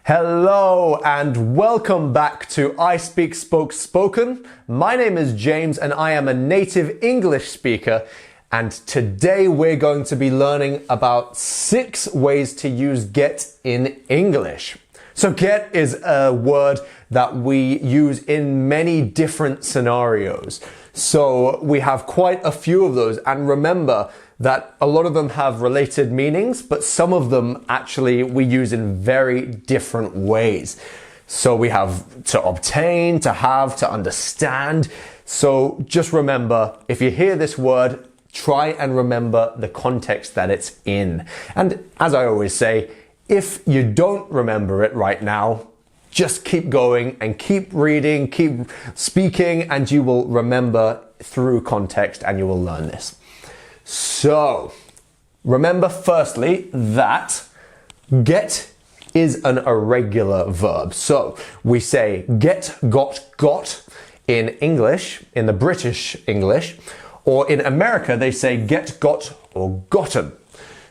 Hello and welcome back to ISpeakSpokeSpoken. My name is James and I am a native English speaker, and today we're going to be learning about 6 ways to use get in English. So get is a word that we use in many different scenarios. So we have quite a few of those, and remember that a lot of them have related meanings, but some of them actually we use in very different ways. So we have to obtain, to have, to understand. So just remember, if you hear this word, try and remember the context that it's in. And as I always say, if you don't remember it right now, just keep going and keep reading, keep speaking, and you will remember through context and you will learn this. So, remember firstly that get is an irregular verb. So, we say get, got in English, in the British English, or in America they say get, got, or gotten.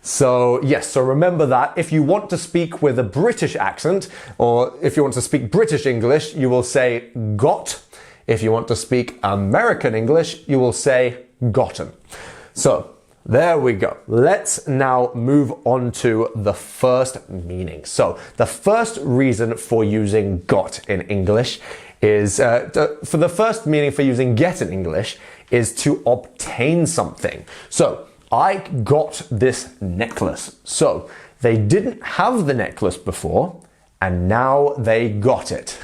So, yes, so remember that. If you want to speak with a British accent, or if you want to speak British English, you will say got. If you want to speak American English, you will say gotten. So, there we go. Let's now move on to the first meaning. So, the first reason for using got in English is, for the first meaning for using get in English is to obtain something. So, I got this necklace. So, they didn't have the necklace before, and now they got it.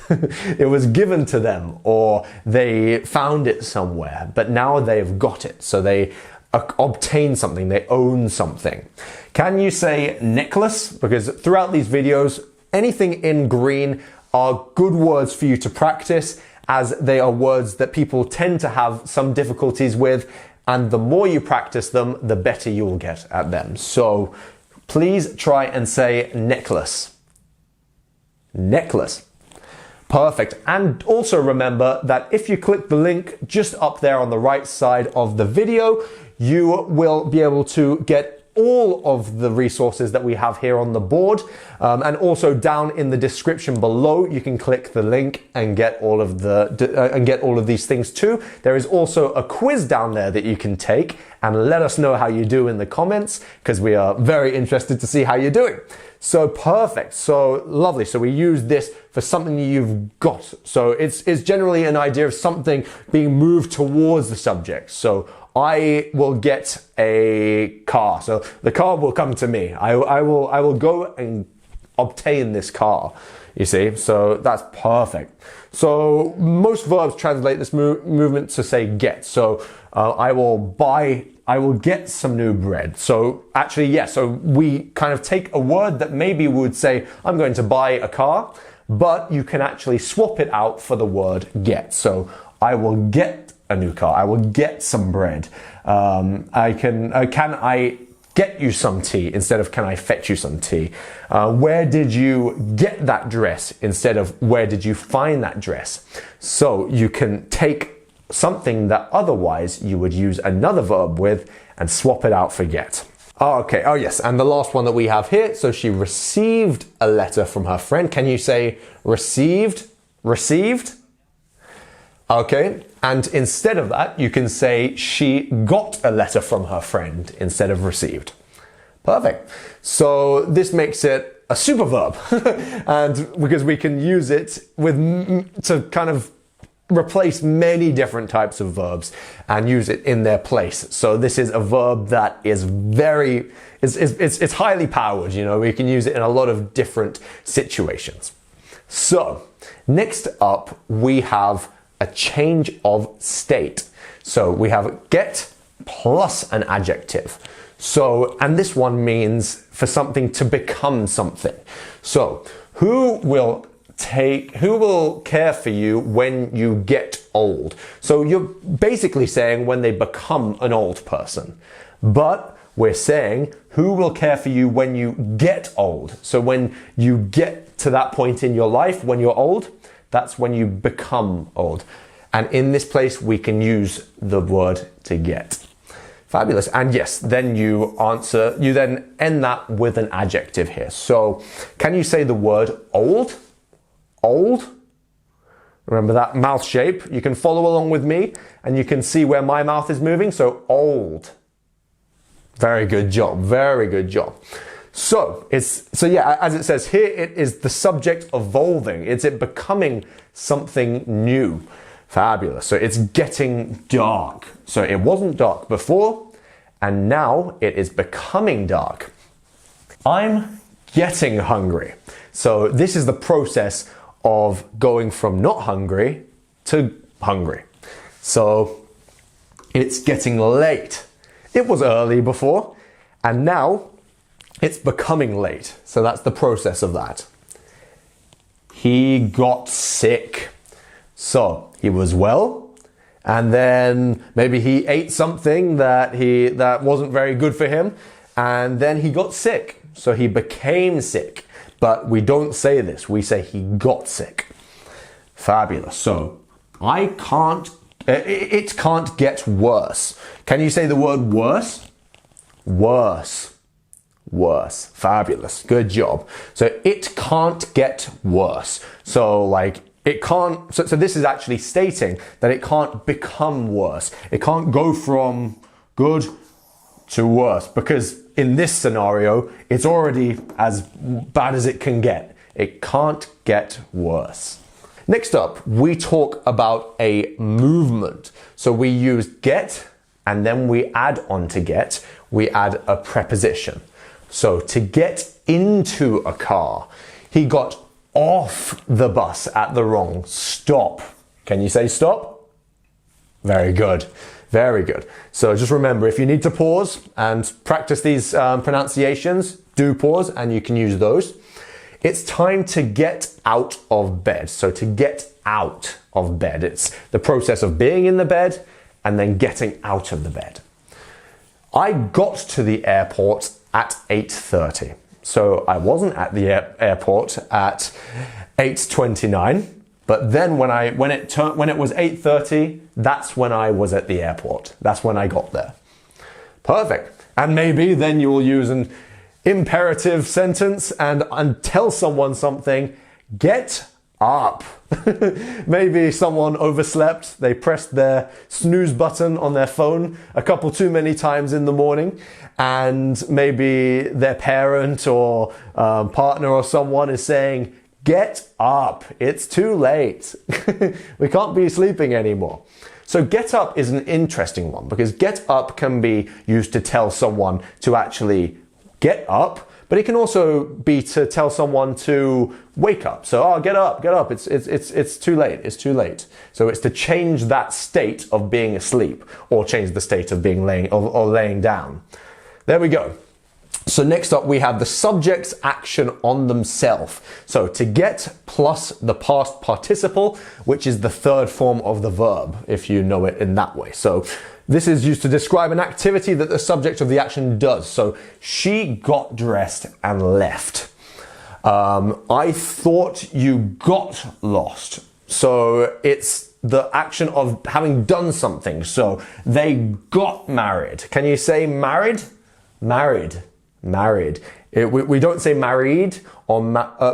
It was given to them, or they found it somewhere, but now they've got it. So they obtain something, they own something. Can you say necklace? Because throughout these videos, anything in green are good words for you to practice, as they are words that people tend to have some difficulties with, and the more you practice them, the better you will get at them. So please try and say necklace. Necklace. Perfect. And also remember that if you click the link just up there on the right side of the video, you will be able to get all of the resources that we have here on the board, and also down in the description below you can click the link and get all of these things too. There is also a quiz down there that you can take and let us know how you do in the comments, because we are very interested to see how you're doing. So perfect, so lovely. So we use this for something you've got. So it's generally an idea of something being moved towards the subject. So I will get a car. So the car will come to me. I will go and obtain this car. You see, so that's perfect. So most verbs translate this movement to say get. So I will get some new bread. So actually, yes, so we kind of take a word that maybe we would say, I'm going to buy a car, but you can actually swap it out for the word get. So I will get a new car. I will get some bread. Can I get you some tea instead of can I fetch you some tea? Where did you get that dress instead of where did you find that dress? So you can take something that otherwise you would use another verb with and swap it out for get. Oh, okay. Oh, yes. And the last one that we have here. So she received a letter from her friend. Can you say received? Received? Okay. And instead of that, you can say she got a letter from her friend instead of received. Perfect. So this makes it a super verb, and because we can use it to kind of replace many different types of verbs and use it in their place. So this is a verb that is it's highly powered. You know, we can use it in a lot of different situations. So next up, we have a change of state. So we have get plus an adjective. So, and this one means for something to become something. So, who will care for you when you get old? So you're basically saying when they become an old person. But we're saying who will care for you when you get old? So when you get to that point in your life, when you're old, that's when you become old. And in this place, we can use the word to get. Fabulous. And yes, then you then end that with an adjective here. So can you say the word old? Old? Remember that mouth shape? You can follow along with me and you can see where my mouth is moving. So old. Very good job. Very good job. So yeah, as it says here, it is the subject evolving. It's it becoming something new. Fabulous. So it's getting dark. So it wasn't dark before, and now it is becoming dark. I'm getting hungry. So this is the process of going from not hungry to hungry. So it's getting late. It was early before, and now it's becoming late. So that's the process of that. He got sick. So he was well, and then maybe he ate something that wasn't very good for him, and then he got sick. So he became sick. But we don't say this. We say he got sick. Fabulous. So it can't get worse. Can you say the word worse? Worse. Worse. Fabulous. Good job. So it can't get worse. So like it can't, so this is actually stating that it can't become worse. It can't go from good to worse, because in this scenario, it's already as bad as it can get. It can't get worse. Next up, we talk about a movement. So we use get, and then we add on to get, we add a preposition. So to get into a car, he got off the bus at the wrong stop. Can you say stop? Very good. Very good. So just remember, if you need to pause and practice these pronunciations, do pause and you can use those. It's time to get out of bed. So to get out of bed, it's the process of being in the bed and then getting out of the bed. I got to the airport at 8:30. So I wasn't at the airport at 8:29. But then when it was 8:30, that's when I was at the airport. That's when I got there. Perfect. And maybe then you will use an imperative sentence and tell someone something. Get up. Maybe someone overslept. They pressed their snooze button on their phone a couple too many times in the morning. And maybe their parent or partner or someone is saying, get up, it's too late. We can't be sleeping anymore. So get up is an interesting one because get up can be used to tell someone to actually get up, but it can also be to tell someone to wake up. So, oh, get up, it's too late, it's too late. So it's to change that state of being asleep or change the state of being laying down. There we go. So next up we have the subject's action on themselves. So to get plus the past participle, which is the third form of the verb, if you know it in that way. So this is used to describe an activity that the subject of the action does. So she got dressed and left. I thought you got lost. So it's the action of having done something. So they got married. Can you say married? Married. Married. We don't say married or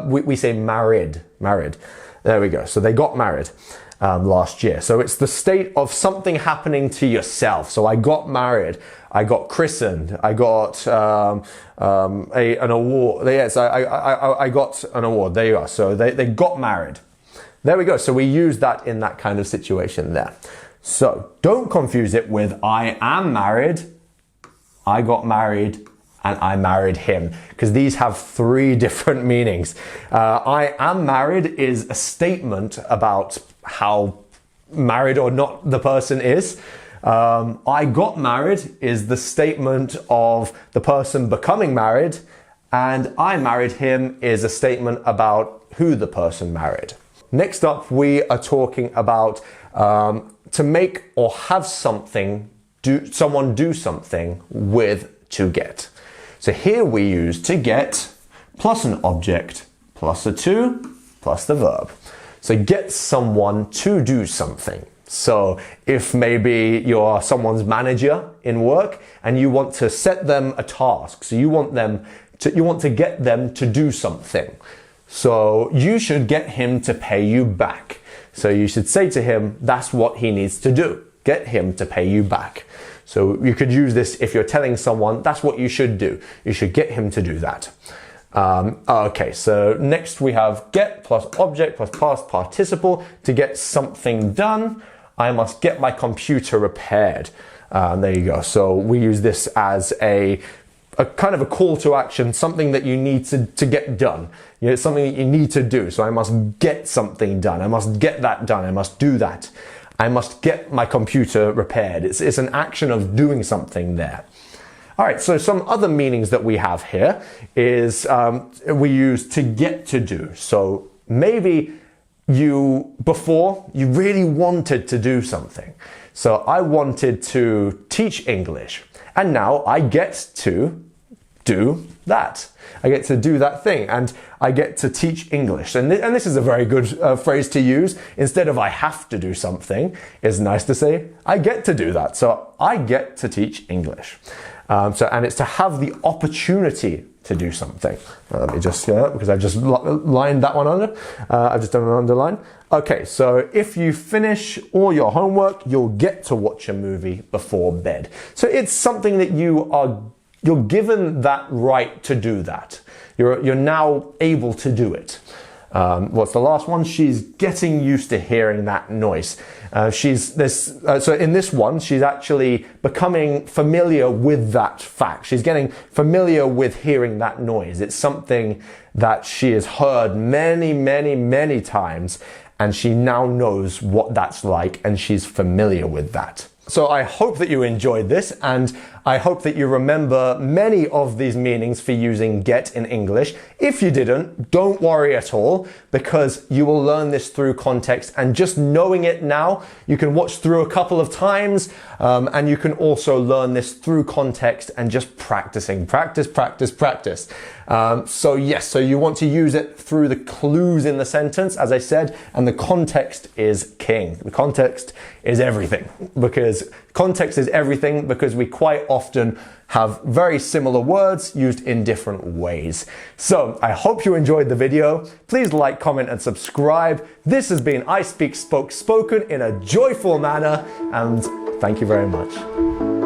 we say married. Married. There we go. So they got married last year. So it's the state of something happening to yourself. So I got married. I got christened. I got an award. Yes, I got an award. There you are. So they got married. There we go. So we use that in that kind of situation there. So don't confuse it with I am married. I got married. And I married him, because these have three different meanings. I am married is a statement about how married or not the person is. I got married is the statement of the person becoming married. And I married him is a statement about who the person married. Next up, we are talking about to make or have someone do something with to get. So here we use to get plus an object plus a to plus the verb. So get someone to do something. So if maybe you're someone's manager in work and you want to set them a task, so you want to get them to do something. So you should get him to pay you back. So you should say to him, that's what he needs to do. Get him to pay you back. So you could use this if you're telling someone, that's what you should do. You should get him to do that. Okay, so next we have get plus object plus past participle. To get something done, I must get my computer repaired. There you go. So we use this as a kind of a call to action, something that you need to get done. You know, it's something that you need to do. So I must get something done. I must get that done. I must do that. I must get my computer repaired. It's an action of doing something there. All right, so some other meanings that we have here is we use to get to do. So maybe before you really wanted to do something. So I wanted to teach English, and now I get to do that. I get to do that thing, and I get to teach English. And this is a very good phrase to use. Instead of I have to do something, it's nice to say I get to do that. So I get to teach English. And it's to have the opportunity to do something. Let me just, because I've just lined that one under. I've just done an underline. Okay, so if you finish all your homework, you'll get to watch a movie before bed. So it's something that you're given that right to do that. You're now able to do it. What's the last one? She's getting used to hearing that noise. So in this one, she's actually becoming familiar with that fact. She's getting familiar with hearing that noise. It's something that she has heard many, many, many times, and she now knows what that's like, and she's familiar with that. So I hope that you enjoyed this, and I hope that you remember many of these meanings for using get in English. If you didn't, don't worry at all, because you will learn this through context, and just knowing it now, you can watch through a couple of times, and you can also learn this through context and just practicing. Practice, practice, practice. So you want to use it through the clues in the sentence, as I said, and the context is king. The context is everything, because we quite often have very similar words used in different ways. So I hope you enjoyed the video. Please like, comment, and subscribe. This has been I Speak Spoke Spoken in a joyful manner, and thank you very much.